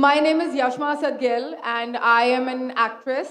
My name is Yashma Sadgil and I am an actress.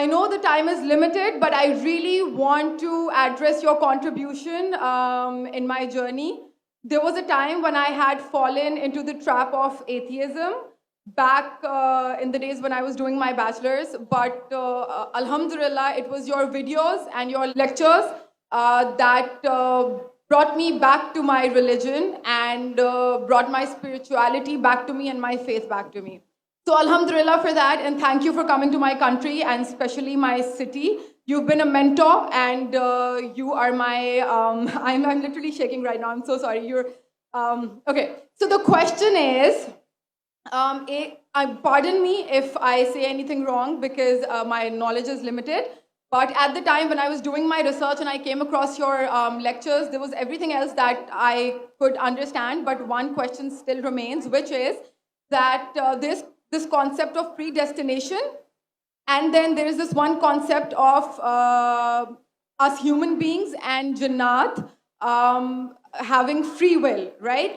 I know the time is limited, but I really want to address your contribution in my journey. There was a time when I had fallen into the trap of atheism back in the days when I was doing my bachelor's, but alhamdulillah, it was your videos and your lectures that brought me back to my religion and brought my spirituality back to me and my faith back to me. So alhamdulillah for that, and thank you for coming to my country and especially my city. You've been a mentor and you are my, I'm literally shaking right now, I'm so sorry. Okay, so the question is, pardon me if I say anything wrong because my knowledge is limited, but at the time when I was doing my research and I came across your lectures, there was everything else that I could understand, but one question still remains, which is that this concept of predestination, and then there is this one concept of us human beings and Jannat having free will, right?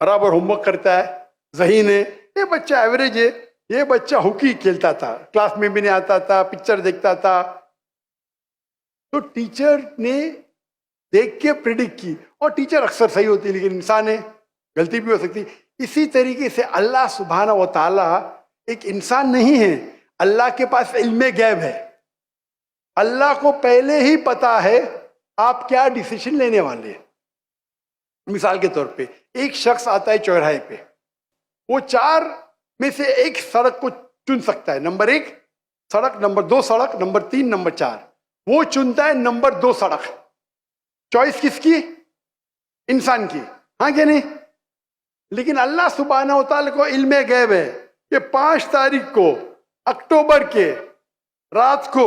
برابر home work کرتا ہے, ذہین ہے, یہ بچہ average ہے, یہ بچہ ہاکی کھیلتا تھا, کلاس میں بھی نہیں آتا تھا, پکچر دیکھتا تھا. تو ٹیچر نے دیکھ کے پریڈکٹ کی, اور ٹیچر اکثر صحیح ہوتی ہے لیکن انسان ہے, غلطی بھی ہو سکتی. اسی طریقے سے اللہ سبحانہ و تعالی ایک انسان نہیں ہے, اللہ کے پاس علم غیب ہے. اللہ کو پہلے ہی پتا ہے آپ کیا ڈیسیشن لینے والے ہیں. مثال کے طور پہ ایک شخص آتا ہے چوراہے پہ, وہ 4 میں سے ایک سڑک کو چن سکتا ہے, نمبر 1 سڑک, نمبر 2 سڑک, نمبر 3, نمبر 4. وہ چنتا ہے نمبر 2 سڑک. چوائس کس کی؟ انسان کی, ہاں کہ نہیں؟ لیکن اللہ سبحانہ و تعالی کو علم غیب ہے کہ 5 تاریخ کو اکتوبر کے رات کو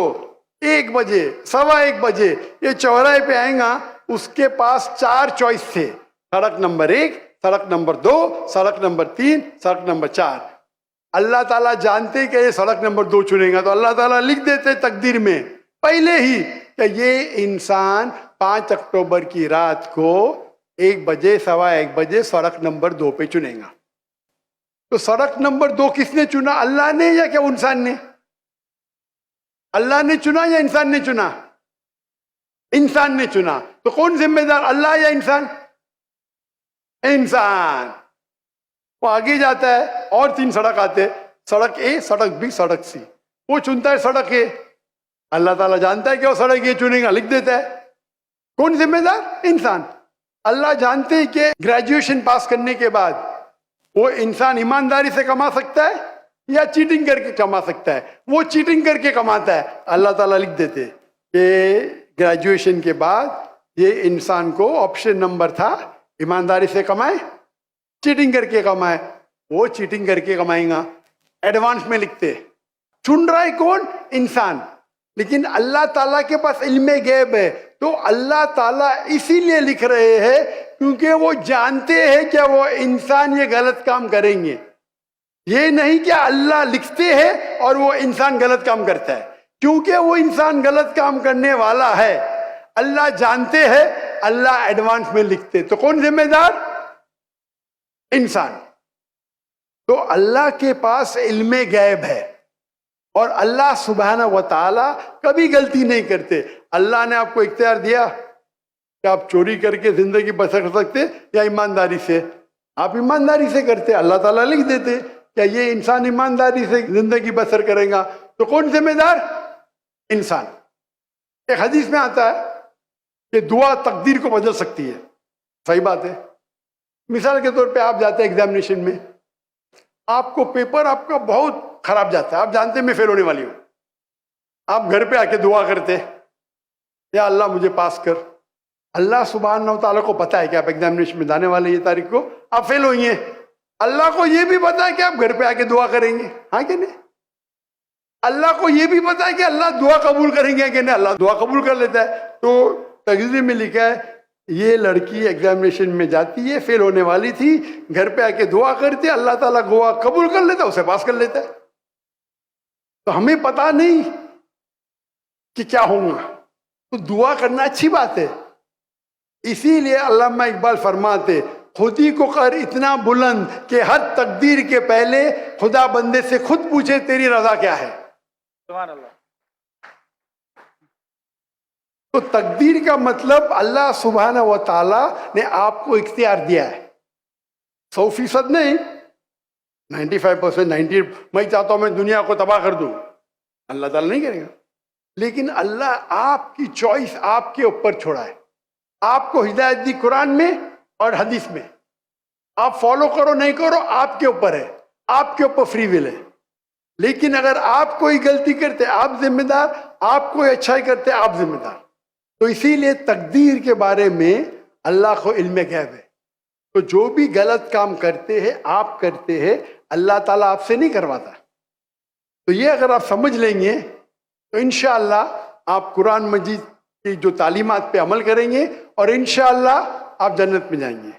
1 بجے 1:15 بجے یہ چوراہے پہ آئیں گا. اس کے پاس 4 چوائس تھے, سڑک نمبر 1, سڑک نمبر 2, سڑک نمبر 3, سڑک نمبر 4. اللہ تعالیٰ جانتے کہ یہ سڑک نمبر 2 چنے گا, تو اللہ تعالیٰ لکھ دیتے تقدیر میں پہلے ہی کہ یہ انسان 5 اکتوبر کی رات کو 1 بجے 1:15 بجے سڑک نمبر 2 پہ چنے گا. تو سڑک نمبر 2 کس نے چنا, اللہ نے یا کیا انسان نے؟ اللہ نے چنا یا انسان نے چنا؟ انسان نے چنا. تو کون ذمہ دار, اللہ یا انسان؟ انسان. وہ آگے جاتا ہے اور 3 سڑک آتے, سڑک اے, سڑک بی, سڑک سی. وہ چنتا ہے سڑک اے, اللہ تعالیٰ جانتا ہے کہ وہ سڑک اے چنے گا, لکھ دیتا ہے. کون ذمہ دار؟ انسان. اللہ جانتے ہیں کہ گریجویشن پاس کرنے کے بعد وہ انسان ایمانداری سے کما سکتا ہے یا چیٹنگ کر کے کما سکتا ہے. وہ چیٹنگ کر کے کماتا ہے, اللہ تعالیٰ لکھ دیتے کہ گریجویشن کے بعد یہ انسان کو آپشن نمبر تھا ایمانداری سے کمائے, چیٹنگ کر کے کمائے. وہ چیٹنگ کر کے کمائیں گا, ایڈوانس میں لکھتے. چن رہا ہے کون؟ انسان. لیکن اللہ تعالیٰ کے پاس علم غیب ہے, تو اللہ تعالیٰ اسی لیے لکھ رہے ہیں کیونکہ وہ جانتے ہیں کہ وہ انسان یہ غلط کام کریں گے. یہ نہیں کہ اللہ لکھتے ہیں اور وہ انسان غلط کام کرتا ہے, کیونکہ وہ انسان غلط کام کرنے والا ہے. اللہ جانتے ہیں, اللہ ایڈوانس میں لکھتے. تو کون ذمہ دار؟ انسان. تو اللہ کے پاس علم غیب ہے, اور اللہ سبحانہ و تعالی کبھی غلطی نہیں کرتے. اللہ نے آپ کو اختیار دیا کہ آپ چوری کر کے زندگی بسر کر سکتے یا ایمانداری سے. آپ ایمانداری سے کرتے, اللہ تعالیٰ لکھ دیتے کہ یہ انسان ایمانداری سے زندگی بسر کرے گا. تو کون ذمہ دار؟ انسان. ایک حدیث میں آتا ہے کہ دعا تقدیر کو بدل سکتی ہے. صحیح بات ہے. مثال کے طور پہ آپ جاتے ہیں ایگزامینیشن میں, آپ کو پیپر آپ کا بہت خراب جاتا ہے, آپ جانتے ہیں میں فیل ہونے والی ہوں. آپ گھر پہ آ کے دعا کرتے, یا اللہ مجھے پاس کر. اللہ سبحانہ و تعالیٰ کو پتا ہے کہ آپ ایگزامینیشن میں جانے والے یہ تاریخ کو آپ فیل ہوئی ہیں. اللہ کو یہ بھی پتا ہے کہ آپ گھر پہ آ کے دعا کریں گے, ہاں کہ نہیں؟ اللہ کو یہ بھی پتا ہے کہ اللہ دعا قبول کریں گے کہ نہیں, اللہ دعا قبول کر لیتا ہے. تو تقریر میں لکھا ہے یہ لڑکی ایگزامینیشن میں جاتی ہے, فیل ہونے والی تھی, گھر پہ آ کے دعا کرتے, اللہ تعالیٰ دعا قبول کر لیتا, اسے پاس کر لیتا ہے. تو ہمیں پتا نہیں کہ کیا ہوگا, تو دعا کرنا اچھی بات ہے. اسی لیے علامہ اقبال فرماتے خودی کو کر اتنا بلند کہ ہر تقدیر کے پہلے خدا بندے سے خود پوچھے تیری رضا کیا ہے. سبحان اللہ. تو تقدیر کا مطلب اللہ سبحانہ و تعالیٰ نے آپ کو اختیار دیا ہے, 100% نہیں, 95%, 90. میں چاہتا ہوں میں دنیا کو تباہ کر دوں, اللہ تعالیٰ نہیں کرے گا. لیکن اللہ آپ کی چوائس آپ کے اوپر چھوڑا ہے. آپ کو ہدایت دی قرآن میں اور حدیث میں, آپ فالو کرو نہیں کرو آپ کے اوپر ہے, آپ کے اوپر فری ول ہے. لیکن اگر آپ کوئی غلطی کرتے آپ ذمہ دار, آپ کوئی اچھائی کرتے آپ ذمہ دار. تو اسی لیے تقدیر کے بارے میں اللہ کو علم غیب ہے. تو جو بھی غلط کام کرتے ہیں آپ کرتے ہیں, اللہ تعالیٰ آپ سے نہیں کرواتا. تو یہ اگر آپ سمجھ لیں گے تو انشاءاللہ آپ قرآن مجید کی جو تعلیمات پہ عمل کریں گے اور انشاءاللہ آپ جنت میں جائیں گے.